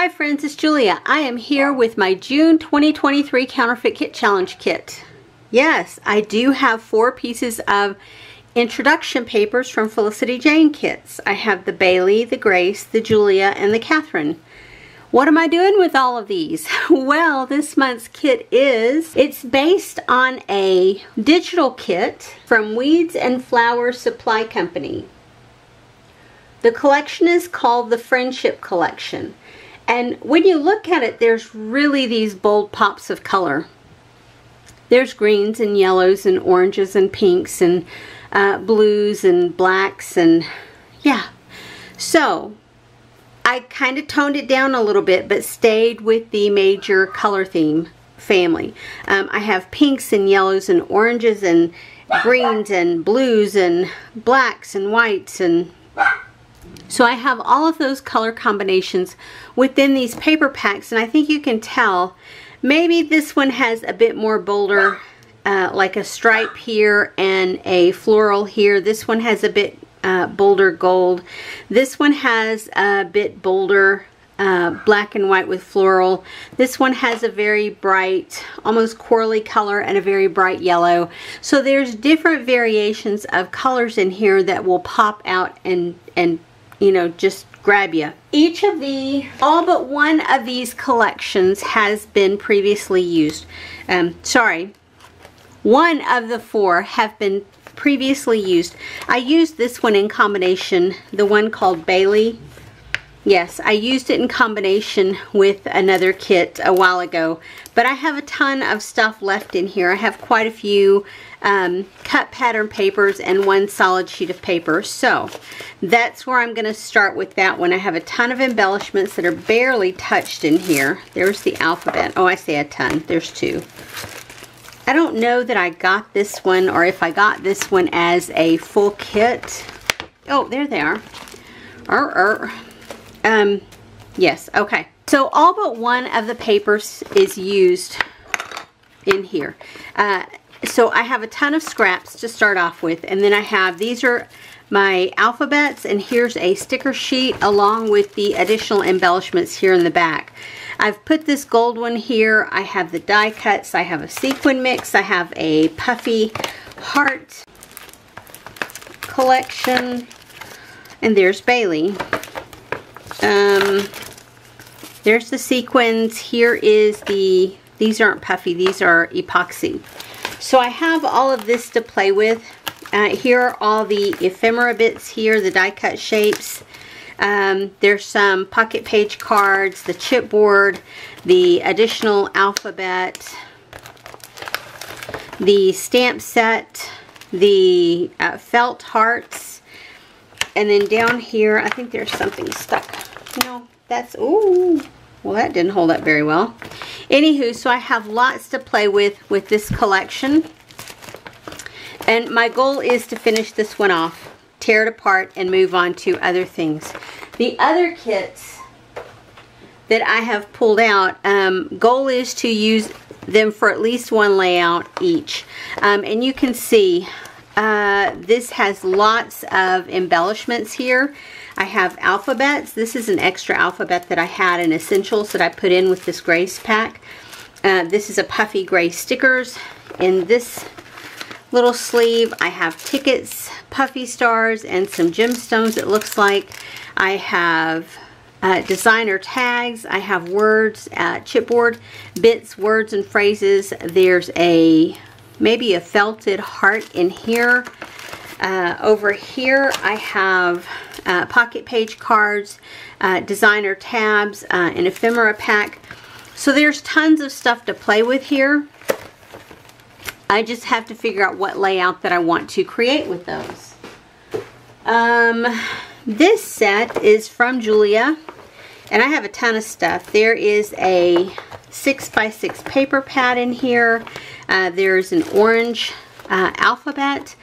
Hi friends, it's Julia. I am here with my June 2023 Counterfeit Kit Challenge Kit. Yes, I do have 4 pieces of introduction papers from Felicity Jane kits. I have the Baily, the Grace, the Julia, and the Katherine. What am I doing with all of these? Well, this month's kit it's based on a digital kit from Weeds and Flowers Supply Company. The collection is called the Friendship Collection. And when you look at it, there's really these bold pops of color. There's greens and yellows and oranges and pinks and blues and blacks and yeah. So I kind of toned it down a little bit, but stayed with the major color theme family. I have pinks and yellows and oranges and greens and blues and blacks and whites, and so I have all of those color combinations within these paper packs, and I think you can tell maybe this one has a bit more bolder, like a stripe here and a floral here. This one has a bit bolder gold. This one has a bit bolder black and white with floral. This one has a very bright, almost corally color and a very bright yellow. So there's different variations of colors in here that will pop out and you know, just grab you. All but one of these collections has been previously used. Sorry, one of the 4 have been previously used. I used this one in combination, the one called Baily. Yes, I used it in combination with another kit a while ago, but I have a ton of stuff left in here. I have quite a few cut pattern papers and 1 solid sheet of paper, so that's where I'm going to start with that one. I have a ton of embellishments that are barely touched in here. There's the alphabet. Oh, I say a ton. There's 2. I don't know that I got this one, or if I got this one as a full kit. Oh, there they are. Yes, okay. So all but one of the papers is used in here. So I have a ton of scraps to start off with, and then I have, these are my alphabets, and here's a sticker sheet along with the additional embellishments here in the back. I've put this gold one here. I have the die cuts. I have a sequin mix. I have a puffy heart collection, and there's Baily. There's the sequins. Here is these aren't puffy, these are epoxy. So I have all of this to play with. Here are all the ephemera bits here, the die cut shapes. There's some pocket page cards, the chipboard, the additional alphabet, the stamp set, the felt hearts, and then down here I think there's something stuck. No, that's, ooh, well, that didn't hold up very well. Anywho, so I have lots to play with this collection. And my goal is to finish this one off, tear it apart, and move on to other things. The other kits that I have pulled out, goal is to use them for at least 1 layout each. And you can see this has lots of embellishments here. I have alphabets. This is an extra alphabet that I had in Essentials that I put in with this Grace pack. This is a puffy gray stickers. In this little sleeve, I have tickets, puffy stars, and some gemstones, it looks like. I have designer tags. I have words, chipboard bits, words and phrases. There's maybe a felted heart in here. Over here I have pocket page cards, designer tabs, an ephemera pack. So there's tons of stuff to play with here. I just have to figure out what layout that I want to create with those. This set is from Julia, and I have a ton of stuff. There is a 6x6 paper pad in here. There's an orange alphabet.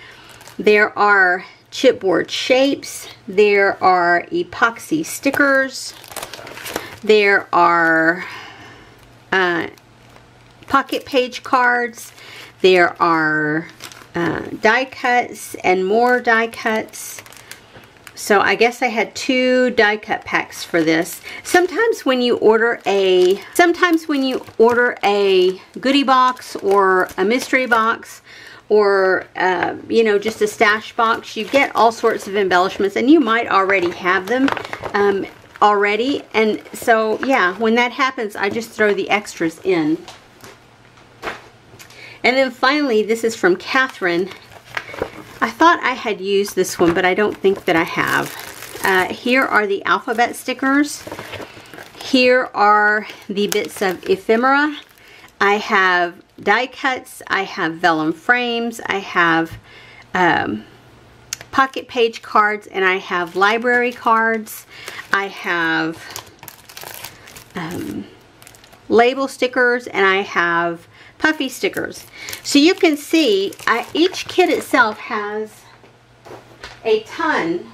There are chipboard shapes. There are epoxy stickers. There are pocket page cards. There are die cuts and more die cuts. So I guess I had 2 die cut packs for this. Sometimes when you order a goodie box or a mystery box, or you know, just a stash box, you get all sorts of embellishments, and you might already have them already. And so yeah, when that happens, I just throw the extras in. And then finally, this is from Katherine. I thought I had used this one, but I don't think that I have. Here are the alphabet stickers. Here are the bits of ephemera. I have die cuts. I have vellum frames. I have pocket page cards, and I have library cards. I have label stickers, and I have puffy stickers. So you can see each kit itself has a ton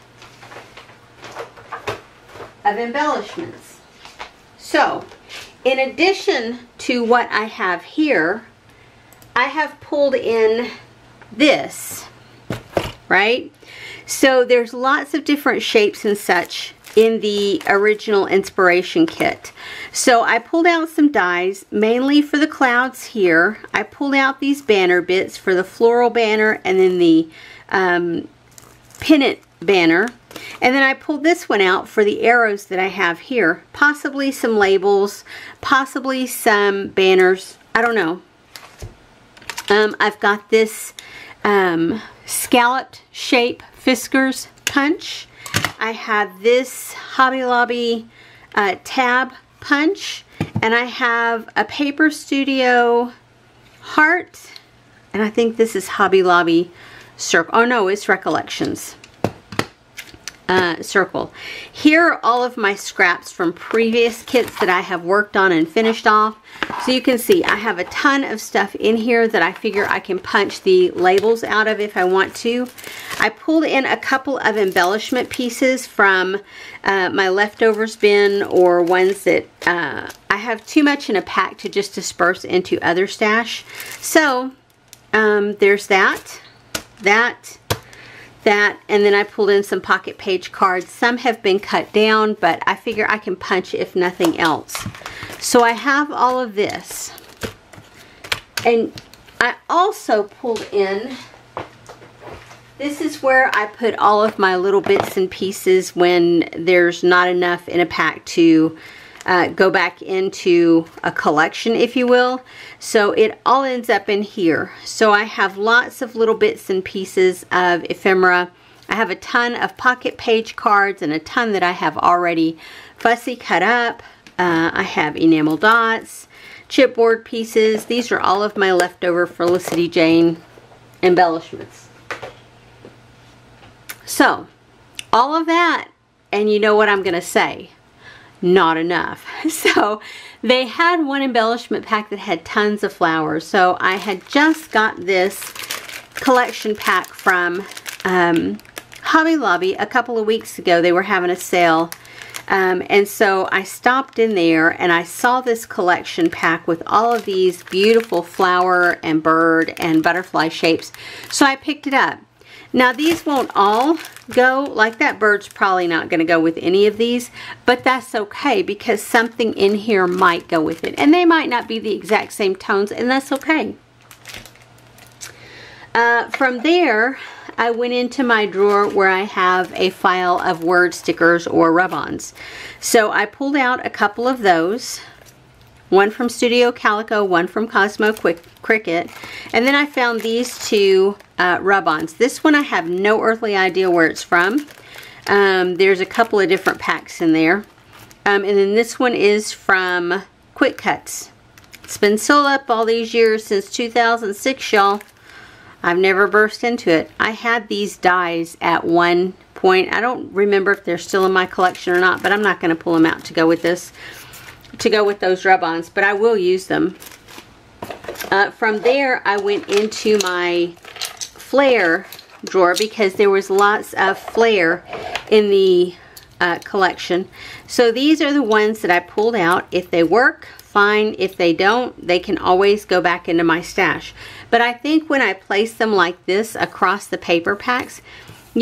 of embellishments. So in addition to what I have here, I have pulled in this, right? So there's lots of different shapes and such in the original inspiration kit. So I pulled out some dies, mainly for the clouds here. I pulled out these banner bits for the floral banner and then the pennant banner. And then I pulled this one out for the arrows that I have here. Possibly some labels, possibly some banners. I don't know. I've got this scalloped shape Fiskars punch. I have this Hobby Lobby tab punch, and I have a Paper Studio heart, and I think this is Hobby Lobby circle. Oh no, it's Recollections circle. Here are all of my scraps from previous kits that I have worked on and finished off. So you can see I have a ton of stuff in here that I figure I can punch the labels out of if I want to. I pulled in a couple of embellishment pieces from my leftovers bin, or ones that I have too much in a pack to just disperse into other stash. So there's that, and then I pulled in some pocket page cards. Some have been cut down, but I figure I can punch if nothing else. So I have all of this. And I also pulled in, this is where I put all of my little bits and pieces when there's not enough in a pack to go back into a collection, if you will. So it all ends up in here. So I have lots of little bits and pieces of ephemera. I have a ton of pocket page cards and a ton that I have already fussy cut up. I have enamel dots, chipboard pieces. These are all of my leftover Felicity Jane embellishments. So all of that, and you know what I'm going to say. Not enough. So they had one embellishment pack that had tons of flowers. So I had just got this collection pack from Hobby Lobby a couple of weeks ago. They were having a sale. And so I stopped in there and I saw this collection pack with all of these beautiful flower and bird and butterfly shapes. So I picked it up. Now these won't all go, like that bird's probably not going to go with any of these, but that's okay because something in here might go with it. And they might not be the exact same tones, and that's okay. From there, I went into my drawer where I have a file of word stickers or rub-ons. So I pulled out a couple of those. One from Studio Calico, one from Cosmo Cricket. And then I found these two rub-ons. This one I have no earthly idea where it's from. There's a couple of different packs in there. And then this one is from Quick Cuts. It's been sold up all these years, since 2006, y'all. I've never burst into it. I had these dies at one point. I don't remember if they're still in my collection or not, but I'm not going to pull them out to go with this, to go with those rub-ons, but I will use them. From there, I went into my flare drawer because there was lots of flare in the collection. So these are the ones that I pulled out. If they work, fine. If they don't, they can always go back into my stash. But I think when I place them like this across the paper packs,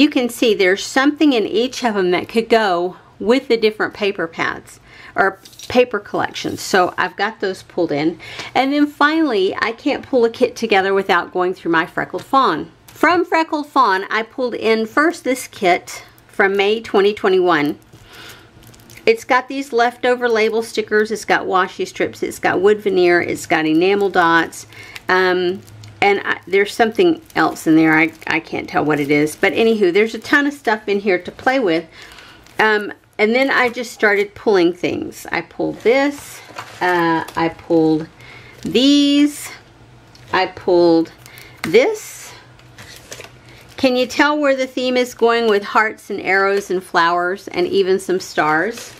you can see there's something in each of them that could go with the different paper pads or paper collections. So I've got those pulled in. And then finally, I can't pull a kit together without going through my Freckled Fawn. From Freckled Fawn, I pulled in first this kit from May 2021. It's got these leftover label stickers, it's got washi strips, it's got wood veneer, it's got enamel dots, there's something else in there. I can't tell what it is. But anywho, there's a ton of stuff in here to play with. And then I just started pulling things. I pulled this. I pulled these. I pulled this. Can you tell where the theme is going with hearts and arrows and flowers and even some stars?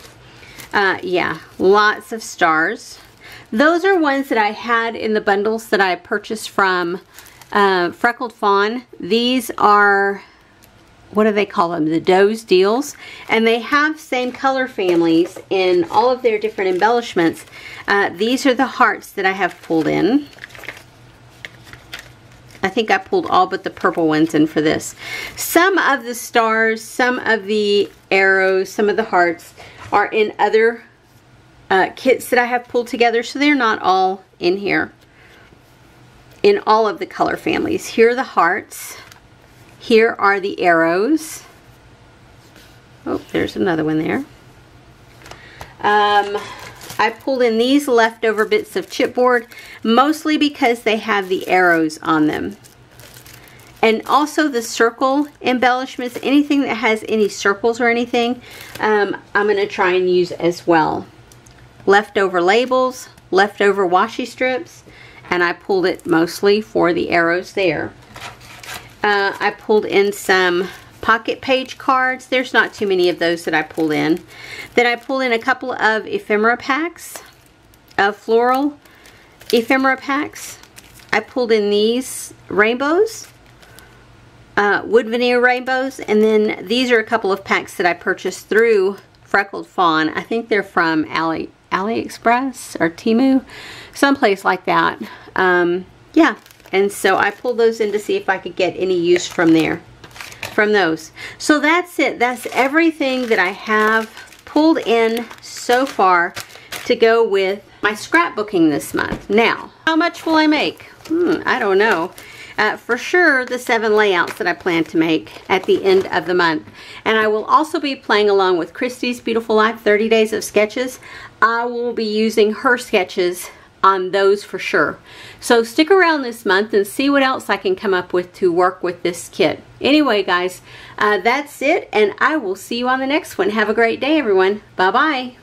Yeah, lots of stars. Those are ones that I had in the bundles that I purchased from Freckled Fawn. These are, what do they call them? The Doe's Deals. And they have same color families in all of their different embellishments. These are the hearts that I have pulled in. I think I pulled all but the purple ones in for this. Some of the stars, some of the arrows, some of the hearts are in other kits that I have pulled together, so they're not all in here in all of the color families. Here are the hearts. Here are the arrows. Oh, there's another one there. I pulled in these leftover bits of chipboard, mostly because they have the arrows on them. And also the circle embellishments, anything that has any circles or anything, I'm going to try and use as well. Leftover labels, leftover washi strips, and I pulled it mostly for the arrows there. I pulled in some pocket page cards. There's not too many of those that I pulled in. Then I pulled in a couple of ephemera packs, of floral ephemera packs. I pulled in these rainbows, wood veneer rainbows, and then these are a couple of packs that I purchased through Freckled Fawn. I think they're from AliExpress or Temu, someplace like that. Yeah, and so I pulled those in to see if I could get any use from there. From those. So that's it. That's everything that I have pulled in so far to go with my scrapbooking this month. Now, how much will I make? I don't know. For sure, the 7 layouts that I plan to make at the end of the month. And I will also be playing along with Christy's Beautiful Life 30 Days of Sketches. I will be using her sketches on those for sure. So stick around this month and see what else I can come up with to work with this kit. Anyway, guys, that's it, and I will see you on the next one. Have a great day, everyone. Bye-bye.